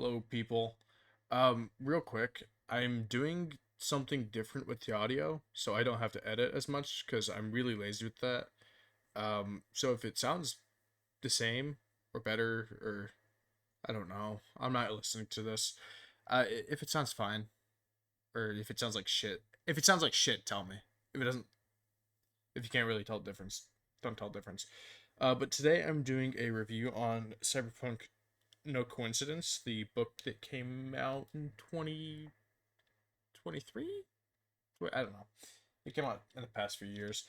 Hello, people. Real quick, I'm doing something different with the audio, so I don't have to edit as much because I'm really lazy with that. So if it sounds the same or better, or I don't know, I'm not listening to this. If it sounds fine, or if it sounds like shit, if it sounds like shit, tell me. If it doesn't, if you can't really tell the difference, don't tell the difference. But today I'm doing a review on Cyberpunk. No coincidence, the book that came out in 2023. I don't know. It came out in the past few years.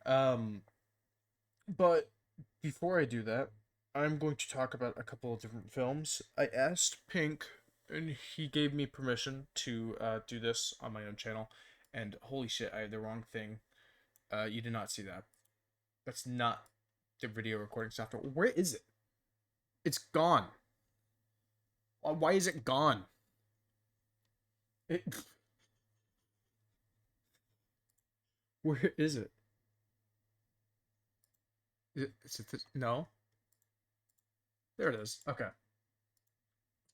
Um, but before I do that, I'm going to talk about a couple of different films. I asked Pink, and he gave me permission to do this on my own channel. And holy shit, I had the wrong thing. You did not see that. That's not the video recording software. Where is it? It's gone. Why is it gone? It, where is it? Is it this? No. There it is. Okay.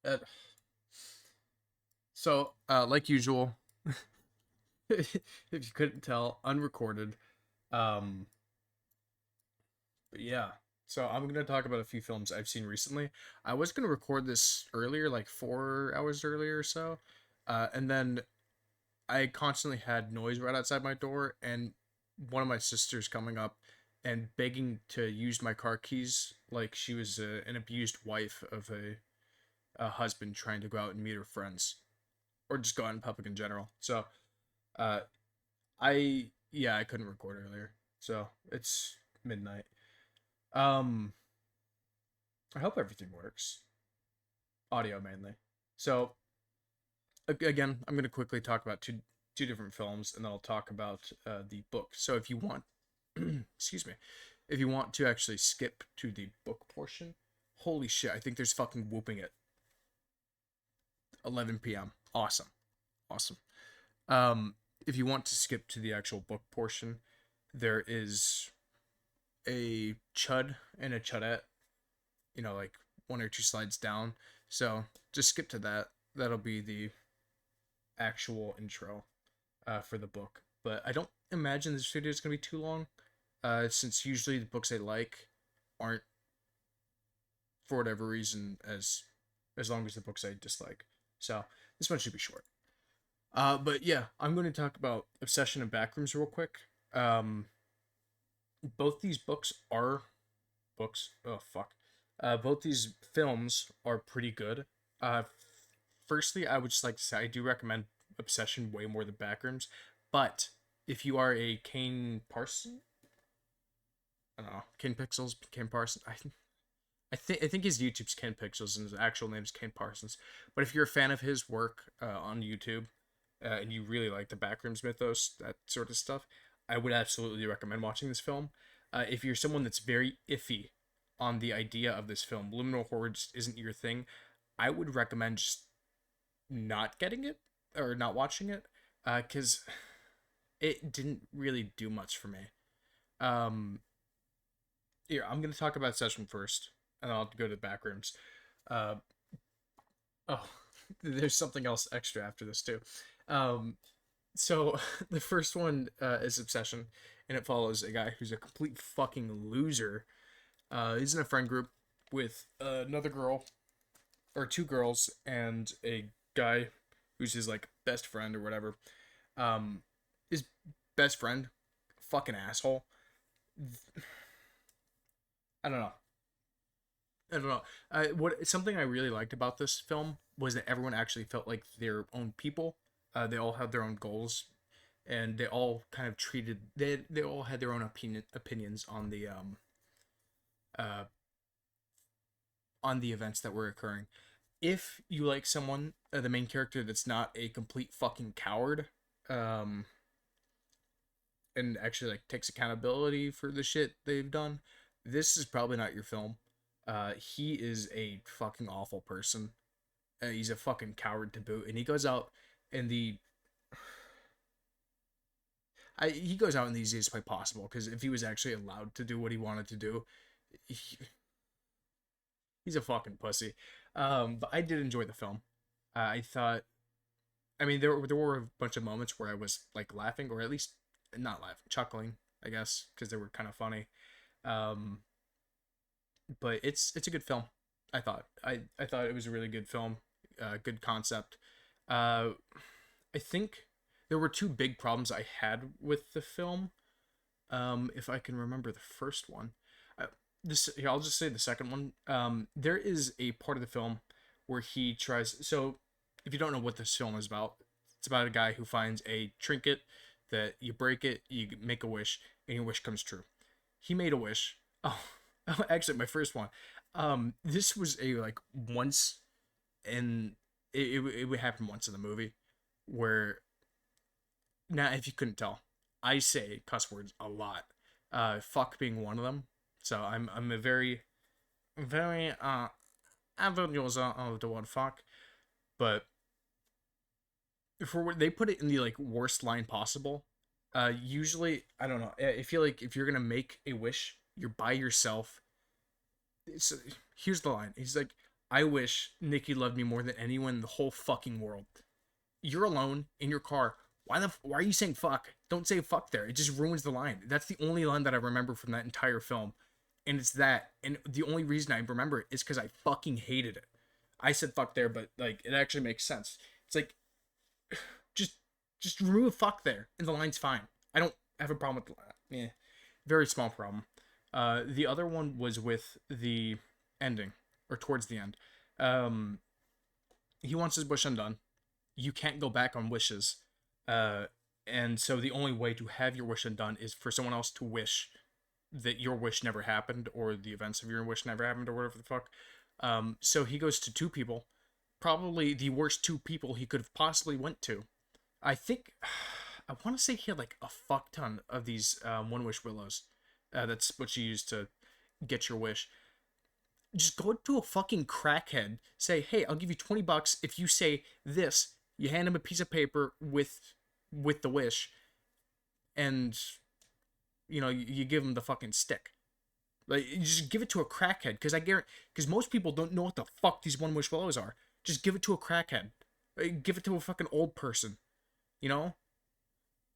Uh, like usual, if you couldn't tell, unrecorded. Um, but yeah. So I'm gonna talk about a few films I've seen recently. I was gonna record this earlier, like 4 hours earlier or so, and then I constantly had noise right outside my door, and one of my sisters coming up and begging to use my car keys like she was an abused wife of a husband trying to go out and meet her friends or just go out in public in general. So, uh, I couldn't record earlier, so it's midnight. Um, I hope everything works, audio mainly. So again, I'm gonna quickly talk about two different films, and then I'll talk about the book. So if you want, excuse me, if you want to actually skip to the book portion, holy shit, I think there's fucking whooping at 11 p.m. Awesome, awesome. Um, if you want to skip to the actual book portion, there is a chud and a chudette, like one or two slides down. So just skip to that. That'll be the actual intro for the book. But I don't imagine this video is going to be too long, since usually the books I like aren't, for whatever reason, as long as the books I dislike. So this one should be short. But yeah, I'm going to talk about Obsession and Backrooms real quick. Um, both these books are books. Oh fuck. Both these films are pretty good. Uh, Firstly, I would just like to say I do recommend Obsession way more than Backrooms, but if you are a Kane Parson, I don't know, Kane Pixels, Kane Parson, I think his YouTube's Kane Pixels and his actual name's Kane Parsons. But if you're a fan of his work on YouTube, and you really like the Backrooms mythos, that sort of stuff, I would absolutely recommend watching this film. If you're someone that's very iffy on the idea of this film, Luminal Horror just isn't your thing, I would recommend just not getting it or not watching it, because it didn't really do much for me. Um, Here, I'm gonna talk about Session first, and then I'll go to the Backrooms. Uh, oh, there's something else extra after this too. Um, so the first one is Obsession, and it follows a guy who's a complete fucking loser. He's in a friend group with another girl, or two girls, and a guy who's his like best friend or whatever. His best friend, fucking asshole. I don't know. I don't know. What something I really liked about this film was that everyone actually felt like their own people. They all had their own goals, and they all kind of treated they all had their own opinions uh on the events that were occurring. If you like someone, the main character that's not a complete fucking coward, um, and actually like takes accountability for the shit they've done, this is probably not your film. He is a fucking awful person. He's a fucking coward to boot, and he goes out in the he goes out in the easiest way possible, because if he was actually allowed to do what he wanted to do, he, he's a fucking pussy. But I did enjoy the film. I thought, I mean, there were a bunch of moments where I was like laughing, or at least not laughing, chuckling, I guess, because they were kind of funny. Um, but it's a good film. I thought it was a really good film, good concept. Uh, I think there were two big problems I had with the film. If I can remember the first one, uh, this here, I'll just say the second one. There is a part of the film where he tries. So, if you don't know what this film is about, it's about a guy who finds a trinket that you break it, you make a wish, and your wish comes true. He made a wish. Oh, actually, my first one. This was a like once, and it would happen once in the movie, where now if you couldn't tell, I say cuss words a lot. Fuck being one of them. So I'm a very avid user of the word fuck, but for they put it in the like worst line possible. Usually I don't know. I feel like if you're gonna make a wish, you're by yourself. So here's the line. He's like, "I wish Nikki loved me more than anyone in the whole fucking world." You're alone in your car. Why are you saying fuck? Don't say fuck there. It just ruins the line. That's the only line that I remember from that entire film. And it's that. And the only reason I remember it is because I fucking hated it. I said fuck there, but like it actually makes sense. It's like just just remove fuck there and the line's fine. I don't have a problem with the line. Yeah. Very small problem. The other one was with the ending or towards the end. Um, he wants his wish undone. You can't go back on wishes. Uh, and so the only way to have your wish undone is for someone else to wish that your wish never happened or the events of your wish never happened or whatever the fuck. So he goes to two people, probably the worst two people he could have possibly went to. I think I want to say he had like a fuck ton of these one wish willows. That's what you use to get your wish. Just go to a fucking crackhead. Say, hey, I'll give you $20 if you say this. You hand him a piece of paper with the wish, and you give him the fucking stick. Like you just give it to a crackhead because I guarantee because most people don't know what the fuck these one wish willows are. Just give it to a crackhead. Give it to a fucking old person. You know?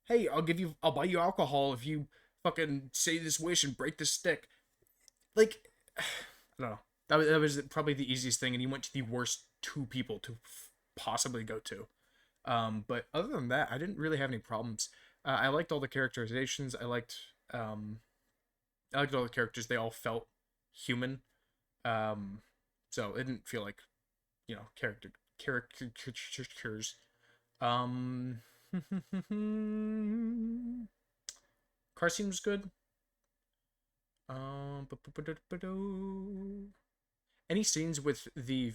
Hey, I'll buy you alcohol if you fucking say this wish and break this stick. Like, I don't know. That was probably the easiest thing, and he went to the worst two people to possibly go to. But other than that, I didn't really have any problems. I liked all the characterizations. Um, I liked all the characters. They all felt human. Um, so it didn't feel like characters. Um, car scene was good. Any scenes with the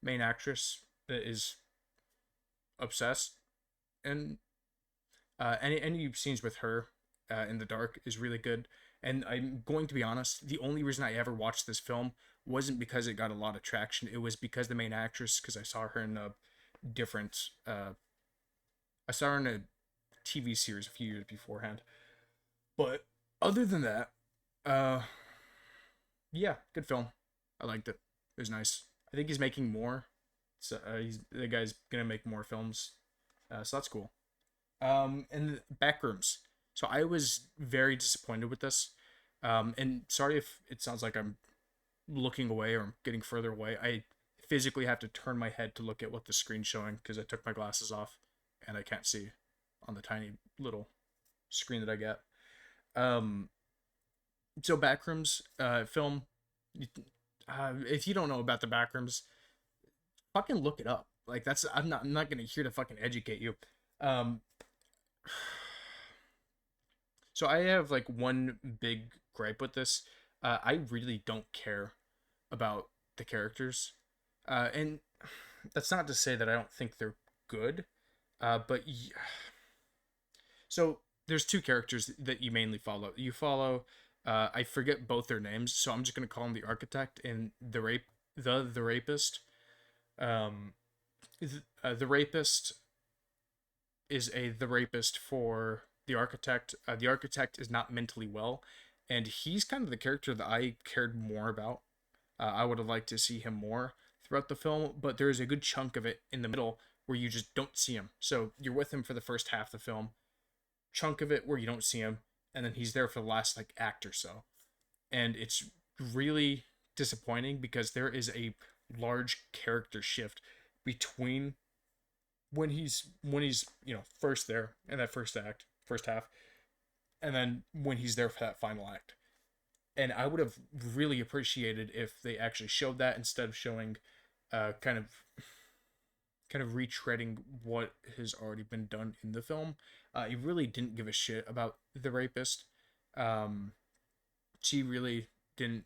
main actress that is obsessed, and any scenes with her in the dark is really good. And I'm going to be honest, the only reason I ever watched this film wasn't because it got a lot of traction. It was because the main actress, because I saw her in a different, I saw her in a TV series a few years beforehand. But other than that, uh, yeah, good film. I liked it. It was nice. I think he's making more. So the guy's gonna make more films. So that's cool. And Backrooms. So I was very disappointed with this. And sorry if it sounds like I'm looking away or I'm getting further away. I physically have to turn my head to look at what the screen's showing because I took my glasses off and I can't see on the tiny little screen that I get. Um, so Backrooms film. If you don't know about the Backrooms, fucking look it up. Like that's I'm not gonna here to fucking educate you. Um, so I have like one big gripe with this. I really don't care about the characters, and that's not to say that I don't think they're good. So there's two characters that you mainly follow. You follow. I forget both their names, so I'm just gonna call them the architect and the rapist. Um, the rapist is the rapist for the architect. The architect is not mentally well, and he's kind of the character that I cared more about. I would have liked to see him more. throughout the film, but there is a good chunk of it in the middle where you just don't see him. So you're with him for the first half of the film, chunk of it where you don't see him, and then he's there for the last like act or so. And it's really disappointing because there is a large character shift between when he's first there in that first act, first half, and then when he's there for that final act. And I would have really appreciated if they actually showed that instead of showing kind of retreading what has already been done in the film. He really didn't give a shit about the rapist. Um, she really didn't.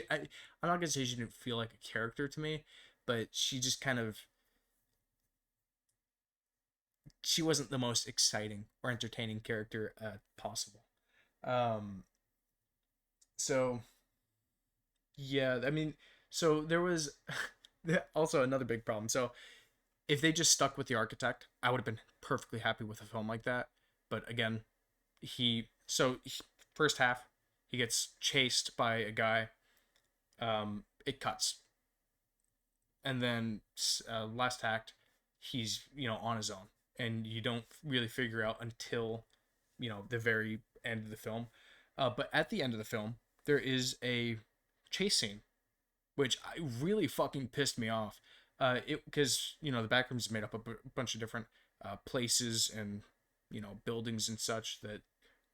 I'm not gonna say she didn't feel like a character to me, but she just kind of she wasn't the most exciting or entertaining character possible. Um, so yeah, I mean, so there was also another big problem. So if they just stuck with the architect, I would have been perfectly happy with a film like that. But again, first half he gets chased by a guy. It cuts, and then last act he's on his own, and you don't really figure out until the very end of the film. But at the end of the film, there is a chase scene, which I really fucking pissed me off. It because the back room is made up of a bunch of different places and buildings and such that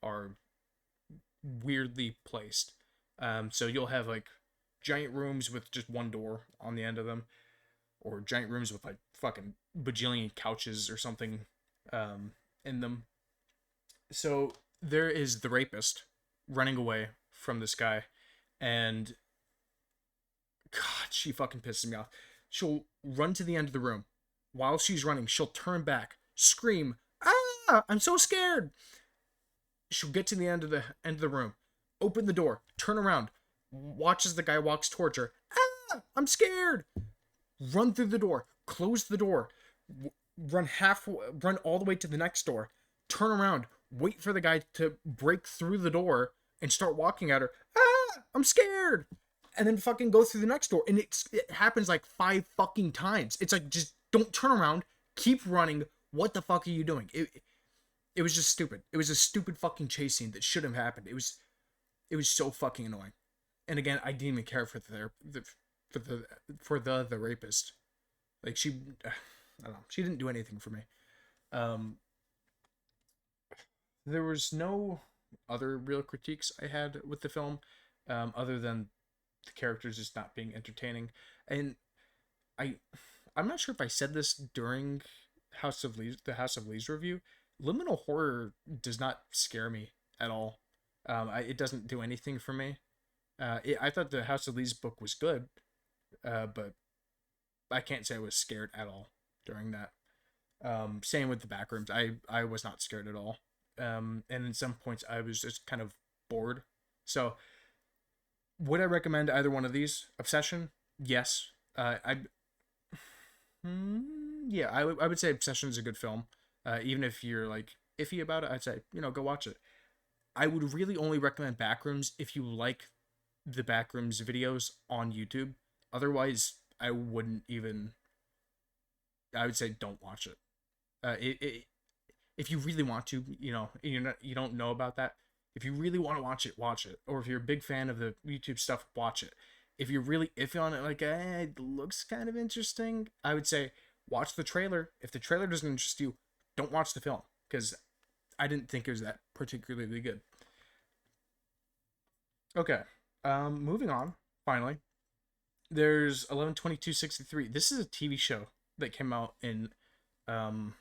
are weirdly placed. So you'll have like giant rooms with just one door on the end of them, or giant rooms with like fucking bajillion couches or something in them. So there is the rapist running away from this guy, and God, she fucking pisses me off. She'll run to the end of the room. While she's running, she'll turn back, scream, "Ah! I'm so scared!" She'll get to the end of the room, open the door, turn around, watch as the guy walks towards her. "Ah! I'm scared!" Run through the door, close the door, run all the way to the next door, turn around, wait for the guy to break through the door and start walking at her. "Ah! I'm scared!" And then fucking go through the next door. And it happens like 5 fucking times. It's like, just don't turn around. Keep running. What the fuck are you doing? It was just stupid. It was a stupid fucking chase scene that shouldn't have happened. It was so fucking annoying. And again, I didn't even care for the rapist. Like I don't know. She didn't do anything for me. Um, there was no other real critiques I had with the film, other than the characters just not being entertaining. And I I'm not sure if I said this during the House of Leaves review. Liminal horror does not scare me at all. It doesn't do anything for me. I thought the House of Leaves book was good, but I can't say I was scared at all during that. Same with the backrooms. I was not scared at all. And in some points I was just kind of bored. So would I recommend either one of these? Obsession? Yes. Yeah, I would say Obsession is a good film. Even if you're like iffy about it, I'd say go watch it. I would really only recommend Backrooms if you like the Backrooms videos on YouTube. Otherwise, I wouldn't even. I would say don't watch it. If you really want to, you don't know about that. If you really want to watch it. Or if you're a big fan of the YouTube stuff, watch it. If you're really iffy on it, like it looks kind of interesting, I would say watch the trailer. If the trailer doesn't interest you, don't watch the film, because I didn't think it was that particularly good. Okay, moving on. Finally, there's 11/22/63. This is a TV show that came out in um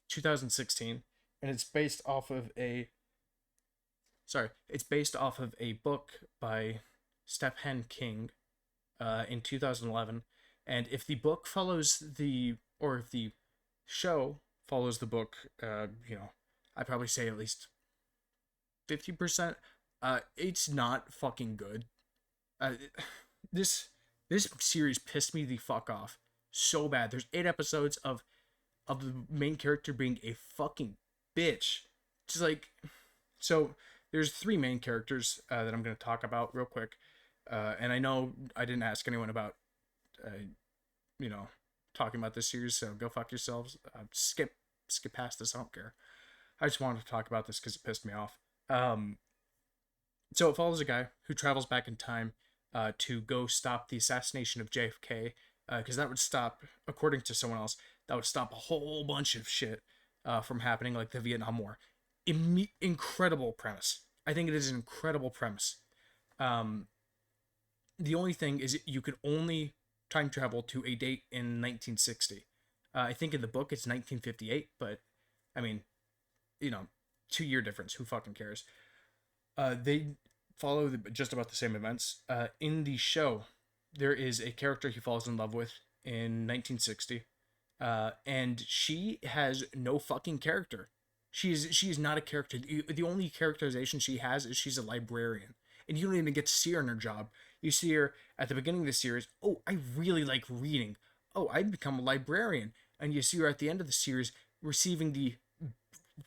2016, and it's based off of a book by Stephen King in 2011. And if the book follows or if the show follows the book, I'd probably say at least 50%. It's not fucking good. Uh, this this series pissed me the fuck off so bad. There's 8 episodes of the main character being a fucking bitch. Just like, so there's 3 main characters that I'm going to talk about real quick. And I know I didn't ask anyone about, uh, you know, talking about this series, so go fuck yourselves. Skip past this. I don't care. I just wanted to talk about this because it pissed me off. Um, so it follows a guy who travels back in time to go stop the assassination of JFK, because that would stop, according to someone else, that would stop a whole bunch of shit from happening, like the Vietnam War. Incredible premise. I think it is an incredible premise. Um, the only thing is you could only time travel to a date in 1960. I think in the book it's 1958, but I mean, you know, 2 year difference. Who fucking cares? They follow just about the same events. In the show, there is a character he falls in love with in 1960, and she has no fucking character. She is not a character. The only characterization she has is she's a librarian, and you don't even get to see her in her job. You see her at the beginning of the series. Oh, I really like reading. Oh, I'd become a librarian, and you see her at the end of the series receiving the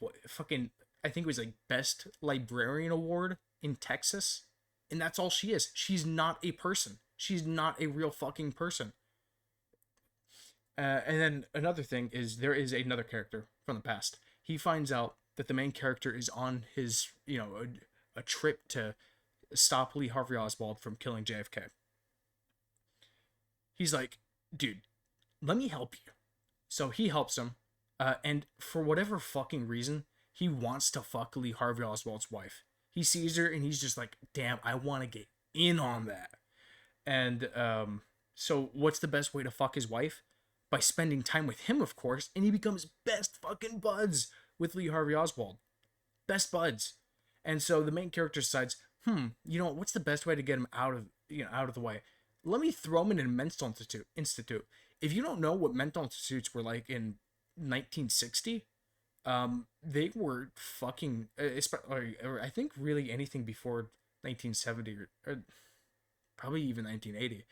what, fucking, I think it was like best librarian award in Texas, and that's all she is. She's not a person. She's not a real fucking person. And then another thing is there is another character from the past. He finds out that the main character is on his, a trip to stop Lee Harvey Oswald from killing JFK. He's like, dude, let me help you. So he helps him, and for whatever fucking reason, he wants to fuck Lee Harvey Oswald's wife. He sees her and he's just like, damn, I want to get in on that. And so what's the best way to fuck his wife? By spending time with him, of course, and he becomes best fucking buds with Lee Harvey Oswald. Best buds. And so the main character decides, what's the best way to get him out of the way? Let me throw him in a mental institute. If you don't know what mental institutes were like in 1960, they were fucking, or I think really anything before 1970 or probably even 1980,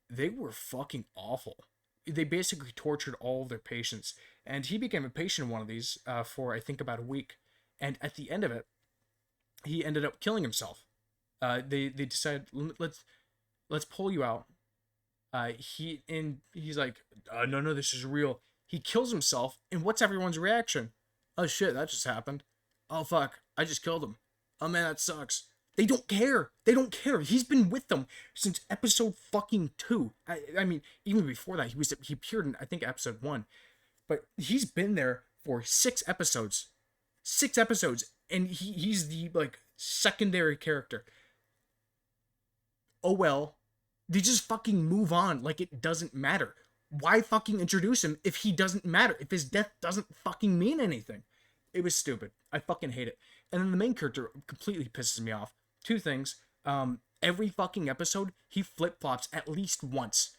they were fucking awful. They basically tortured all of their patients, and he became a patient in one of these for I think about a week, and at the end of it, he ended up killing himself. They decided, let's pull you out. He's like, no, this is real. He kills himself, and what's everyone's reaction? Oh shit, that just happened. Oh fuck, I just killed him. Oh man, that sucks. They don't care. They don't care. He's been with them since episode fucking 2. I mean, even before that, he appeared in I think episode 1, but he's been there for 6 episodes. 6 episodes, and he's the like secondary character. Oh well, they just fucking move on like it doesn't matter. Why fucking introduce him if he doesn't matter? If his death doesn't fucking mean anything? It was stupid. I fucking hate it. And then the main character completely pisses me off. Two things. Every fucking episode, he flip flops at least once.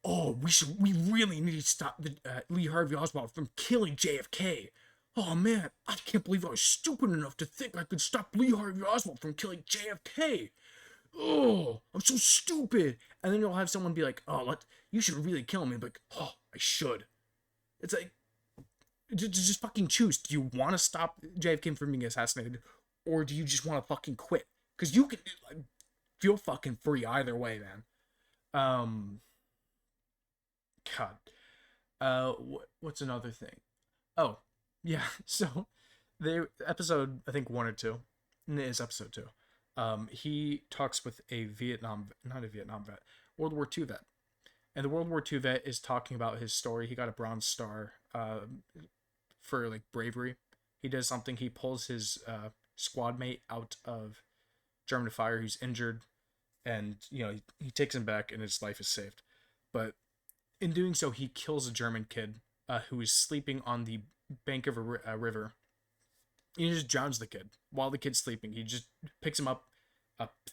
Oh, we really need to stop Lee Harvey Oswald from killing JFK. Oh man, I can't believe I was stupid enough to think I could stop Lee Harvey Oswald from killing JFK. Oh, I'm so stupid. And then you'll have someone be like, oh, you should really kill me. Like, oh, I should. It's like, just fucking choose. Do you want to stop JFK from being assassinated, or do you just want to fucking quit? Because you can feel fucking free either way, man. God. What's another thing? Oh, yeah. So, episode I think 1 or 2. It is episode 2. He talks with not a Vietnam vet, World War II vet, and the World War II vet is talking about his story. He got a Bronze Star, for like bravery. He does something. He pulls his squad mate out of German fire. He's injured, and he takes him back, and his life is saved. But in doing so, he kills a German kid who is sleeping on the bank of a river. He just drowns the kid while the kid's sleeping. He just picks him up,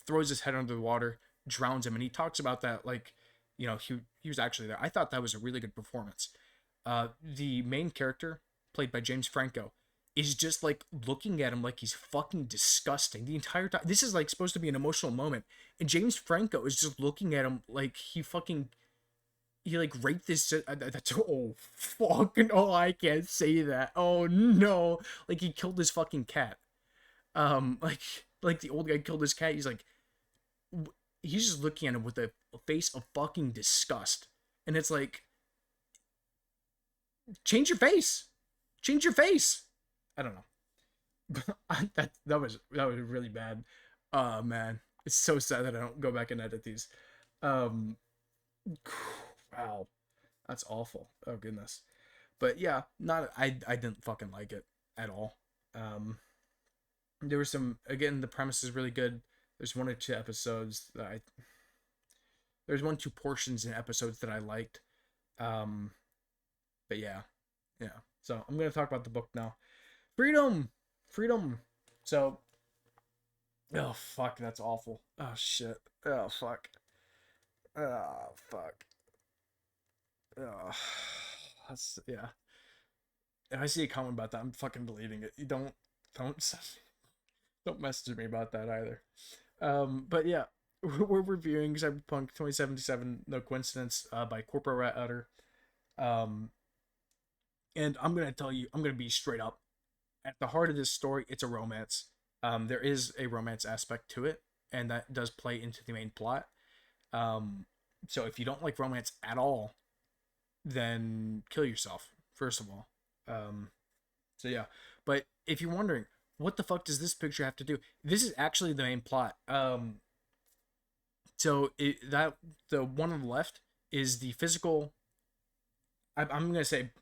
throws his head under the water, drowns him, and he talks about that like, he was actually there. I thought that was a really good performance. The main character, played by James Franco, is just like looking at him like he's fucking disgusting the entire time. This is like supposed to be an emotional moment, and James Franco is just looking at him like he like raped this. That's oh fucking oh I can't say that. Oh no, like he killed his fucking cat. Like the old guy killed his cat. He's like, he's just looking at him with a face of fucking disgust. And it's like, change your face. Change your face. I don't know. That was really bad. Man. It's so sad that I don't go back and edit these. Um wow. That's awful. Oh goodness. But yeah, not I didn't fucking like it at all. Um there was some, again, the premise is really good. There's one or two episodes that I there's one or two portions in episodes that I liked. Um but yeah. Yeah. So I'm gonna talk about the book now. Freedom! Freedom! So, oh fuck, that's awful. Oh shit. Oh fuck. Oh fuck. Oh, that's, yeah. If I see a comment about that, I'm fucking deleting it. You don't don't message me about that either. But yeah, we're reviewing Cyberpunk 2077, No Coincidence, by Corporal Rat Utter. Um, and I'm gonna tell you, I'm gonna be straight up. At the heart of this story, it's a romance. There is a romance aspect to it, and that does play into the main plot. Um, so if you don't like romance at all, then kill yourself, first of all. Um, so yeah, but if you're wondering, what the fuck does this picture have to do? This is actually the main plot. So that the one on the left is the physical. I'm gonna say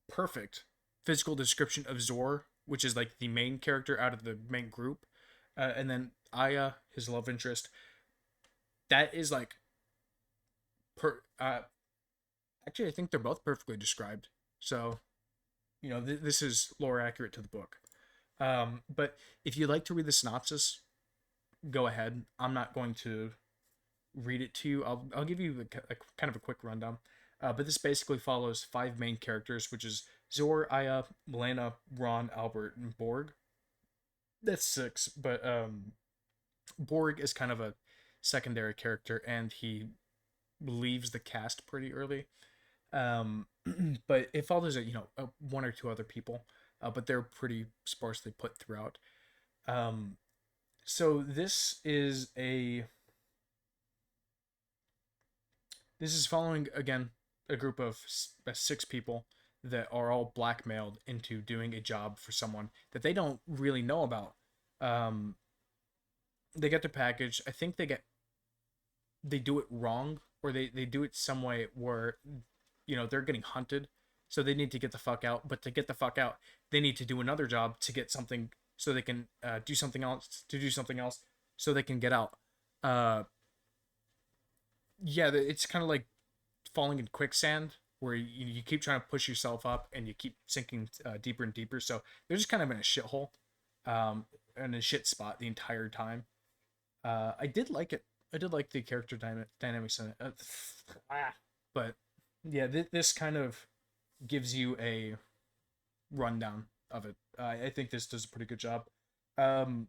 perfect physical description of Zor, which is like the main character out of the main group, and then Aya, his love interest. That is like per. Actually, I think they're both perfectly described. So, this is lore accurate to the book. But if you'd like to read the synopsis, go ahead. I'm not going to read it to you. I'll give you a kind of a quick rundown. But this basically follows five main characters, which is Zor, Aya, Milena, Ron, Albert, and Borg. That's six, but Borg is kind of a secondary character, and he leaves the cast pretty early. Um, but it follows one or two other people, but they're pretty sparsely put throughout. Um, so this is following, again, a group of six people that are all blackmailed into doing a job for someone that they don't really know about. Um, they get the package. I think they do it wrong, or they do it some way where they're getting hunted, so they need to get the fuck out. But to get the fuck out, they need to do another job to get something, so they can do something else, so they can get out. Uh, yeah, it's kind of like falling in quicksand, where you keep trying to push yourself up and you keep sinking deeper and deeper. So they're just kind of in a shithole, in a shit spot the entire time. I did like it. I did like the character dynamics in it. But yeah, this kind of gives you a rundown of it. I think this does a pretty good job. Um,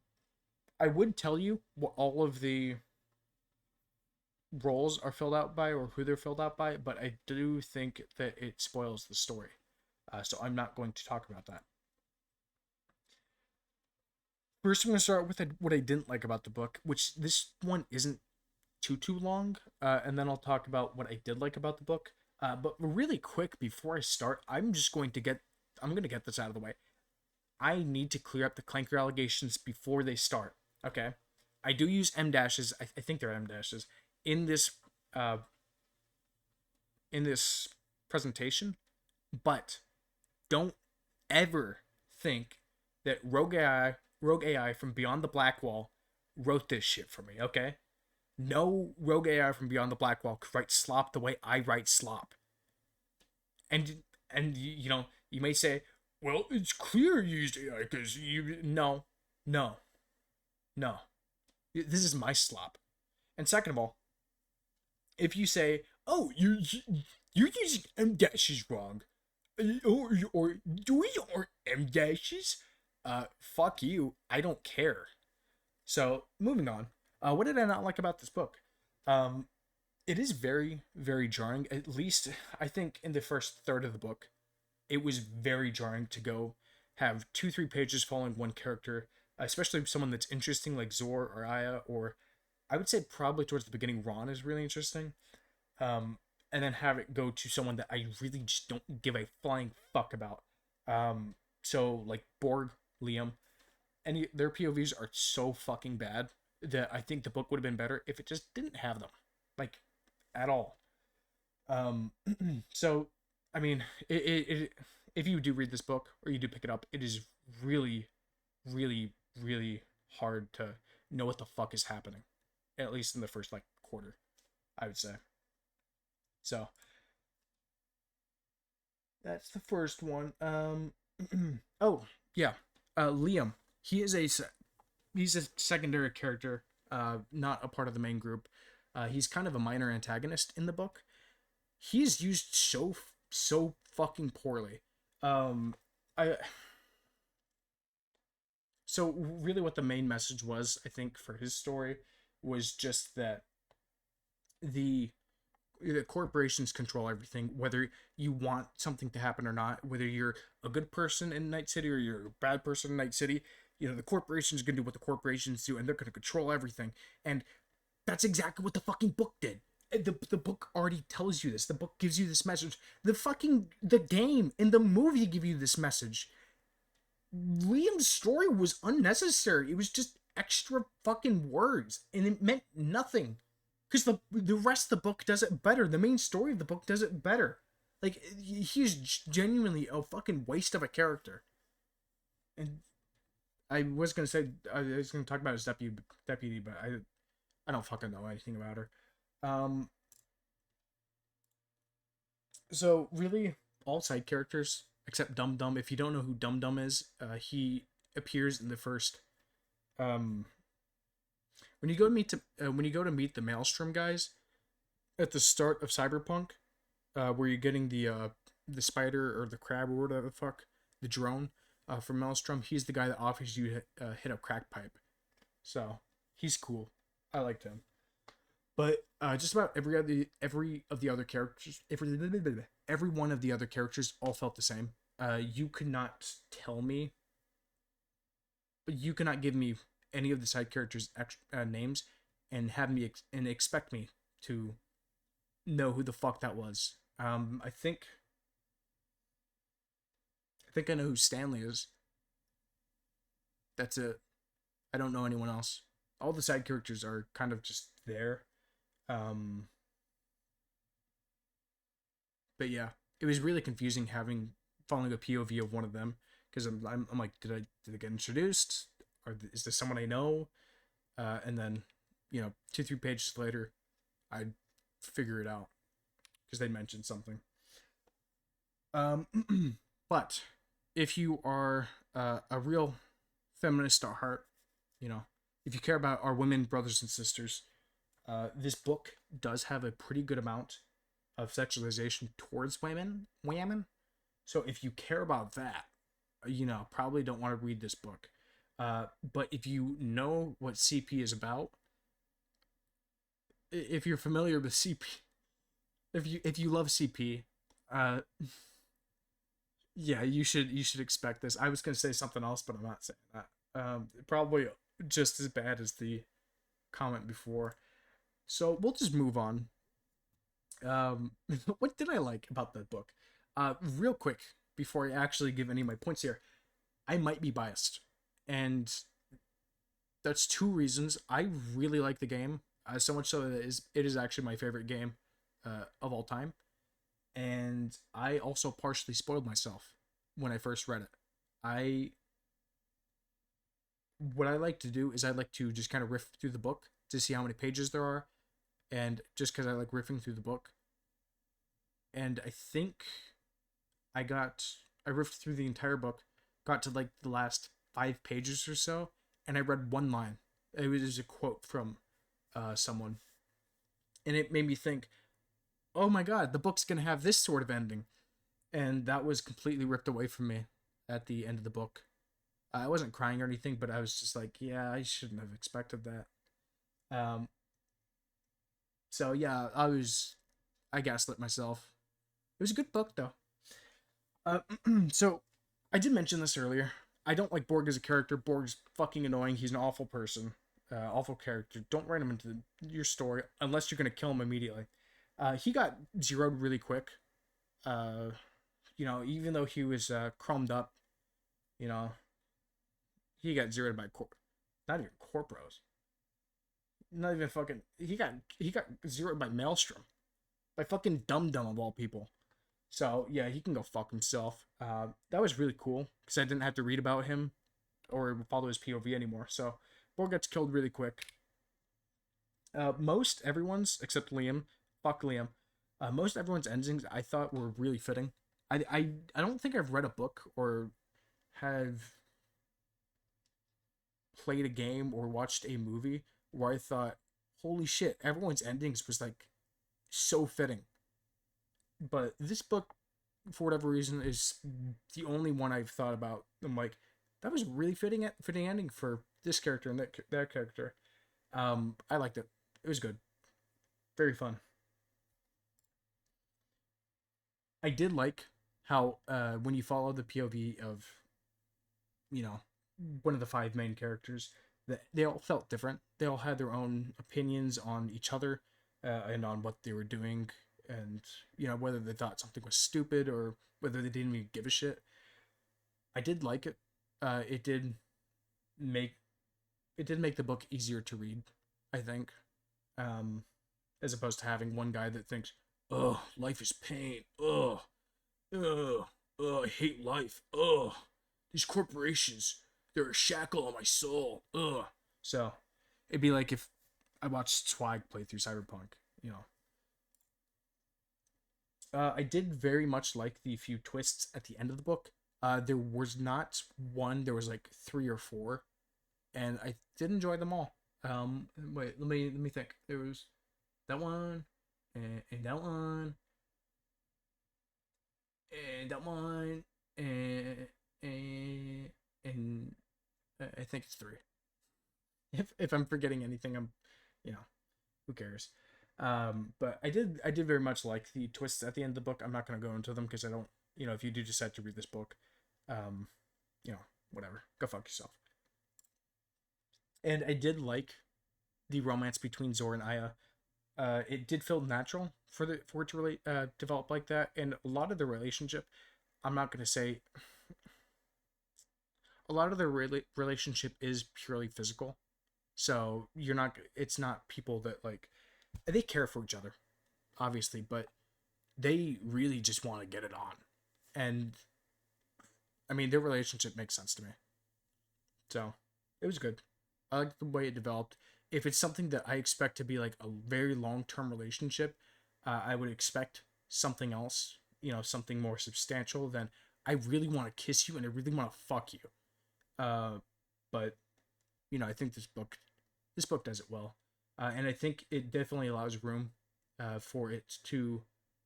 I would tell you what all of the roles are filled out by, or who they're filled out by, but I do think that it spoils the story. So I'm not going to talk about that. First, I'm going to start with what I didn't like about the book, which this one isn't too long, and then I'll talk about what I did like about the book. But really quick, before I start, I'm going to get this out of the way. I need to clear up the Clanker allegations before they start. Okay, I do use M dashes. I think they're M dashes in this uh, in this presentation, but don't ever think that Rogue AI from Beyond the Black Wall wrote this shit for me. Okay, no Rogue AI from Beyond the Black Wall could write slop the way I write slop. And you may say, well, it's clear you used AI because you no no, this is my slop. And second of all, if you say, oh, you're using M dashes wrong, or doing or M dashes, fuck you. I don't care. So moving on. What did I not like about this book? Um, it is very, very jarring. At least I think in the first third of the book, it was very jarring to go have 2-3 pages following one character, especially someone that's interesting like Zor or Aya, or I would say probably towards the beginning, Ron is really interesting. And then have it go to someone that I really just don't give a flying fuck about. So like Borg, Liam, any their POVs are so fucking bad that I think the book would have been better if it just didn't have them, like at all. Um, so I mean, if you do read this book or you do pick it up, it is really, really, really hard to know what the fuck is happening, at least in the first like quarter, I would say. So that's the first one. Oh yeah, Liam. He is he's a secondary character, not a part of the main group. He's kind of a minor antagonist in the book. He's used so fucking poorly. I so really what the main message was, I think, for his story was just that the the corporations control everything, whether you want something to happen or not, whether you're a good person in Night City or you're a bad person in Night City. The corporations are going to do what the corporations do, and they're going to control everything. And that's exactly what the fucking book did. The book already tells you this. The book gives you this message. The game and the movie give you this message. Liam's story was unnecessary. It was just extra fucking words, and it meant nothing. Because the rest of the book does it better. The main story of the book does it better. Like, he's genuinely a fucking waste of a character. And I was gonna talk about his deputy, but I don't fucking know anything about her. Um, so really, all side characters except Dum Dum. If you don't know who Dum Dum is, he appears in the first. Um, when you go to meet the Maelstrom guys at the start of Cyberpunk, where you're getting the spider or the crab or whatever the fuck, the drone, from Maelstrom. He's the guy that offers you to hit a crack pipe. So he's cool. I liked him. But just about every of the other characters, every one of the other characters all felt the same. You could not tell me, but you cannot give me any of the side characters' names and have me and expect me to know who the fuck that was. I think I know who Stanley is. That's it. I don't know anyone else. All the side characters are kind of just there. Um, but yeah, it was really confusing having following a POV of one of them because I'm like, did I get introduced? Or is this someone I know? And then, 2 3 pages later, I'd figure it out because they mentioned something. Um, but if you are a real feminist at heart, you know, if you care about our women, brothers, and sisters, this book does have a pretty good amount of sexualization towards women. So if you care about that, probably don't want to read this book. But if you know what CP is about, if you're familiar with CP, if you love CP, uh, yeah, you should expect this. I was gonna say something else, but I'm not saying that. Probably just as bad as the comment before. So we'll just move on. What did I like about the book? Real quick before I actually give any of my points here, I might be biased, and that's two reasons. I really like the game, so much so that it is actually my favorite game of all time, and I also partially spoiled myself when I first read it. I What I like to do is I like to just kind of riff through the book to see how many pages there are, and just because I like riffing through the book, and I think I riffed through the entire book, got to like the last 5 pages or so, and I read one line. It was a quote from someone, and it made me think, "Oh my god, the book's gonna have this sort of ending," and that was completely ripped away from me at the end of the book. I wasn't crying or anything, but I was just like, "Yeah, I shouldn't have expected that." Um, so yeah, I gaslit myself. It was a good book though. Uh, so I did mention this earlier. I don't like Borg as a character. Borg's fucking annoying. He's an awful person. awful character. Don't write him into your story unless you're gonna kill him immediately. He got zeroed really quick. Uh, even though he was chromed up, you know, he got zeroed by not even corpos. Not even fucking. He got zeroed by Maelstrom, by fucking Dum Dum of all people. So yeah, he can go fuck himself. That was really cool because I didn't have to read about him or follow his POV anymore. So Borg gets killed really quick. Most everyone's except Liam, fuck Liam. Most everyone's endings I thought were really fitting. I don't think I've read a book or have played a game or watched a movie where I thought, holy shit, everyone's endings was like so fitting. But this book, for whatever reason, is the only one I've thought about. I'm like, that was a really fitting ending for this character and that character. I liked it. It was good, very fun. I did like how when you follow the POV of you know one of the five main characters, that they all felt different. They all had their own opinions on each other and on what they were doing, and whether they thought something was stupid or whether they didn't even give a shit. I did like it. It did make the book easier to read, I think, um, as opposed to having one guy that thinks, "Oh, life is pain. Oh, oh, oh, I hate life. Oh, these corporations, they're a shackle on my soul. Ugh." So it'd be like if I watched Swag play through Cyberpunk. You know, I did very much like the few twists at the end of the book. There was not one. There was like three or four, and I did enjoy them all. Wait, let me think. There was that one, and that one, and that one, and and I think it's three. If I'm forgetting anything, you know, who cares? But I did very much like the twists at the end of the book. I'm not gonna go into them because I don't. If you do decide to read this book, um, whatever, go fuck yourself. And I did like the romance between Zor and Aya. It did feel natural for it to really develop like that, and a lot of the relationship. I'm not gonna say a lot of the relationship is purely physical. So you're not. It's not people that like they care for each other, obviously, but they really just want to get it on, and I mean their relationship makes sense to me. So it was good. I like the way it developed. If it's something that I expect to be like a very long term relationship, I would expect something else. Something more substantial than I really want to kiss you and I really want to fuck you. Uh, but I think this book does it well, and I think it definitely allows room for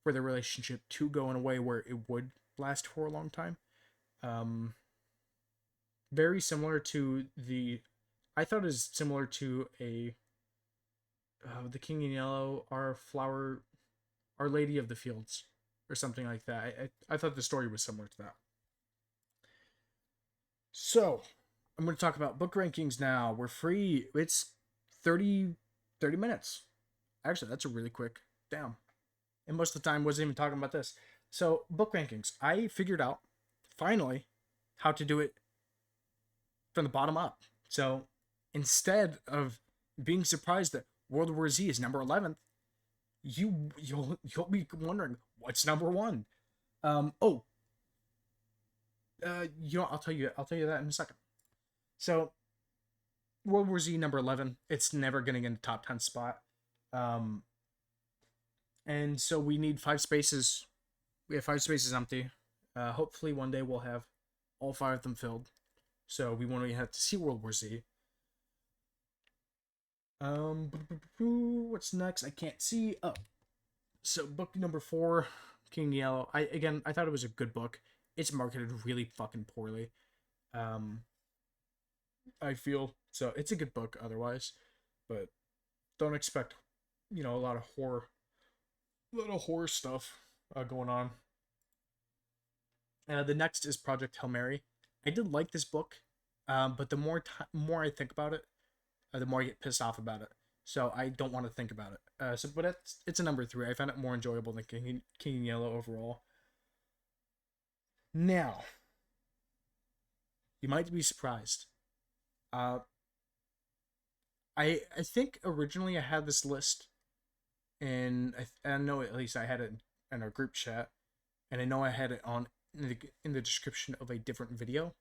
the relationship to go in a way where it would last for a long time. Um, very similar to the I thought is similar to a the King in Yellow, Our Lady of the Fields, or something like that. I thought the story was similar to that. So I'm going to talk about book rankings now. We're free. It's 30 minutes. Actually, that's a really quick. Damn. And most of the time wasn't even talking about this. So book rankings. I figured out finally how to do it from the bottom up. So instead of being surprised that World War Z is number 11th, you'll be wondering what's number one. Oh, I'll tell you that in a second. So World War Z number 11, it's never getting in the top 10 spot. Um, and so we need 5 spaces. We have 5 spaces empty. Hopefully one day we'll have all 5 of them filled. So we won't even have to see World War Z. What's next? I can't see. Oh, so book number 4, King Yellow. I thought it was a good book. It's marketed really fucking poorly. Um, I feel so. It's a good book otherwise, but don't expect, a lot of horror stuff going on. The next is Project Hail Mary. I did like this book, but the more I think about it, the more I get pissed off about it. So I don't want to think about it. But it's a number three. I found it more enjoyable than King Yellow overall. Now, you might be surprised. Uh, I think originally I had this list, and I know at least I had it in our group chat, and I know I had it on in the description of a different video,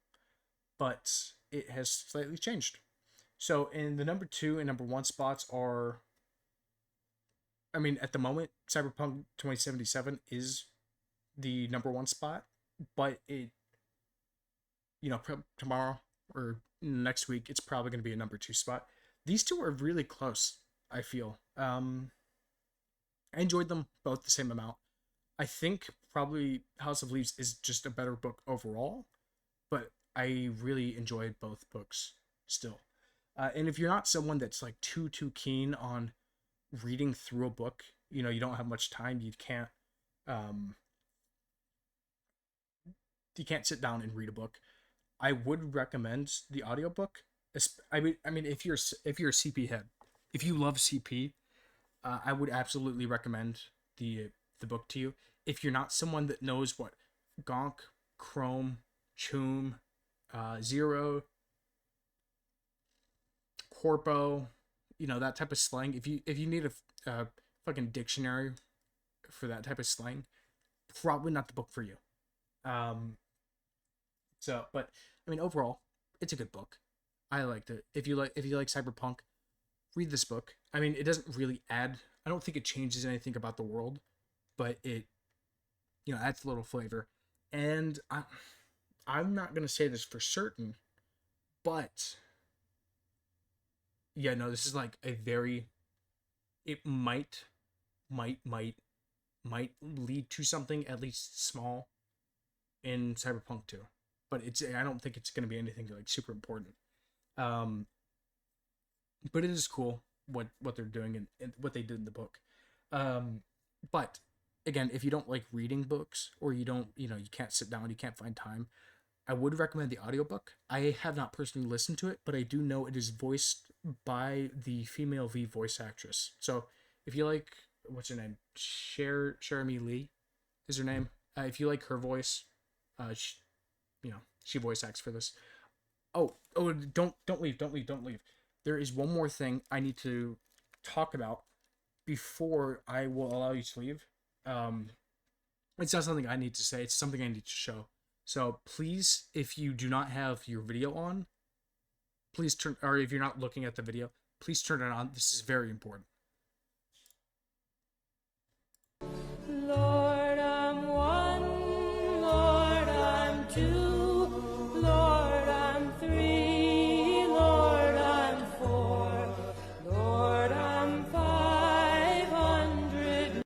but it has slightly changed. So in the number two and number one spots are, I mean, at the moment, Cyberpunk 2077 is the number one spot, but it, tomorrow or next week, it's probably going to be a number two spot. These two are really close, I feel. I enjoyed them both the same amount. I think probably House of Leaves is just a better book overall, but I really enjoyed both books still. And if you're not someone that's like too keen on reading through a book, you don't have much time, um, you can't sit down and read a book. I would recommend the audiobook. I mean, if you're a CP head, if you love CP, I would absolutely recommend the book to you. If you're not someone that knows what Gonk, Chrome, Choom, Zero, Corpo, that type of slang. If you need a fucking dictionary for that type of slang, probably not the book for you. Um, but I mean, overall, it's a good book. I liked it. If you like Cyberpunk, read this book. I mean, it doesn't really add. I don't think it changes anything about the world, but it adds a little flavor. And I'm not gonna say this for certain, but yeah, no, this is like a very. It might lead to something at least small in Cyberpunk 2, but I don't think it's gonna be anything like super important. Um, but it is cool what they're doing and what they did in the book. Um, but again, if you don't like reading books or you don't, you can't sit down, you can't find time, I would recommend the audiobook. I have not personally listened to it, but I do know it is voiced by the female V voice actress. So if you like, what's her name? Jeremy Lee is her name. If you like her voice, she, she voice acts for this. Oh, don't leave, don't leave, don't leave. There is one more thing I need to talk about before I will allow you to leave. Um, it's not something I need to say. It's something I need to show. So please, if you do not have your video on, please turn, or if you're not looking at the video, please turn it on. This is very important.